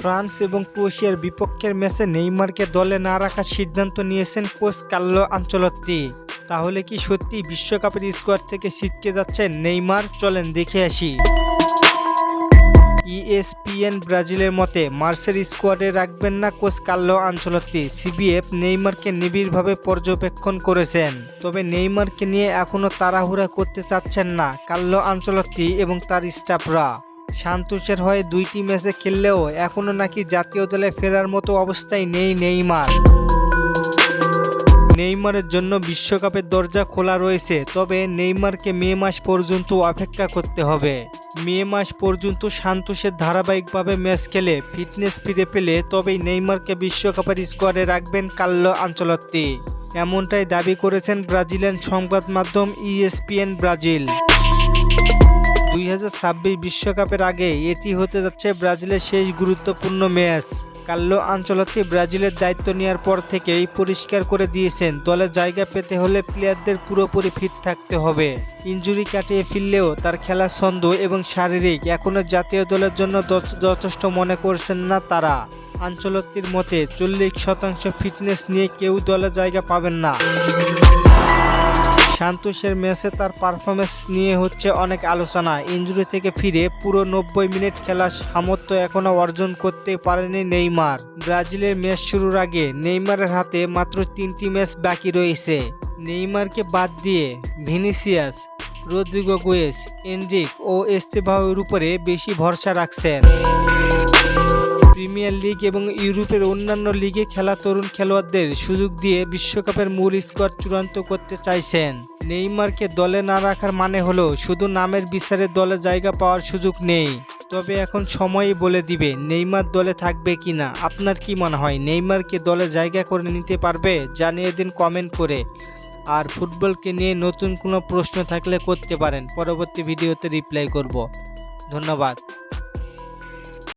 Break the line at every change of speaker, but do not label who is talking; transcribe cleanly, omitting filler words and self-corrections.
France এবং ক্রোয়েশিয়ার বিপক্ষের ম্যাচে নেইমারকে দলে না রাখার সিদ্ধান্ত নিয়েছেন কোচ কার্লো আনচেলত্তি। তাহলে কি সত্যি বিশ্বকাপের স্কোয়াড থেকে ছিটকে যাচ্ছেন নেইমার? চলেন দেখে আসি। ESPN ব্রাজিলের মতে মার্চের স্কোয়াডে রাখবেন না কোচ কার্লো আনচেলত্তি। CBF নেইমারকে নিবিড়ভাবে পর্যবেক্ষণ করেছেন, তবে নেইমারকে নিয়ে এখনও তাড়াহুড়া করতে চাচ্ছেন না কার্লো আনচেলত্তি এবং তার স্টাফরা। সান্তোসের হয়ে 2টি ম্যাচে খেললেও এখনও নাকি জাতীয় দলে ফেরার মতো অবস্থায় নেই নেইমার। নেইমারের জন্য বিশ্বকাপের দরজা খোলা রয়েছে, তবে নেইমারকে মে মাস পর্যন্ত অপেক্ষা করতে হবে। মে মাস পর্যন্ত সান্তোসের ধারাবাহিকভাবে ম্যাচ খেলে ফিটনেস ফিরে পেলে তবেই নেইমারকে বিশ্বকাপের স্কোয়াডে রাখবেন কার্লো আনচেলত্তি। এমনটাই দাবি করেছেন ব্রাজিলিয়ান সংবাদ মাধ্যম ESPN ব্রাজিল। 2026 বিশ্বকাপের আগে এটি হতে যাচ্ছে ব্রাজিলের শেষ গুরুত্বপূর্ণ ম্যাচ। কার্লো আনচেলত্তি ব্রাজিলের দায়িত্ব নেওয়ার পর থেকেই পরিষ্কার করে দিয়েছেন দলে জায়গা পেতে হলে প্লেয়ারদের পুরোপুরি ফিট থাকতে হবে। ইনজুরি কাটিয়ে ফিরলেও তার খেলার ছন্দ এবং শারীরিক এখনও জাতীয় দলের জন্য যথেষ্ট মনে করছেন না তারা। আনচেলত্তির মতে 40% ফিটনেস নিয়ে কেউ দলে জায়গা পাবেন না। সান্তোসের ম্যাচে তার পারফরমেন্স নিয়ে হচ্ছে অনেক আলোচনা। ইনজুরি থেকে ফিরে পুরো 90 মিনিট খেলার সামর্থ্য এখনও অর্জন করতে পারেনি নেইমার। ব্রাজিলের ম্যাচ শুরুর আগে নেইমারের হাতে মাত্র 3টি ম্যাচ বাকি রয়েছে। নেইমারকে বাদ দিয়ে ভিনিসিয়াস, রদ্রিগো গোয়েস, এনরিক ও এস্তেভাওয়ের উপরে বেশি ভরসা রাখছেন। প্রিমিয়ার লিগ এবং ইউরোপের অন্যান্য লিগে খেলা তরুণ খেলোয়াড়দের সুযোগ দিয়ে বিশ্বকাপের মূল স্কোয়াড চূড়ান্ত করতে চাইছেন। নেইমারকে দলে না রাখার মানে হলো শুধু নামের বিচারে দলে জায়গা পাওয়ার সুযোগ নেই। তবে এখন সময়ই বলে দিবে নেইমার দলে থাকবে কিনা। আপনার কি মনে হয়, নেইমারকে দলে জায়গা করে নিতে পারবে? জানিয়ে দিন কমেন্ট করে। আর ফুটবলকে নিয়ে নতুন কোনো প্রশ্ন থাকলে করতে পারেন, পরবর্তী ভিডিওতে রিপ্লাই করব। ধন্যবাদ।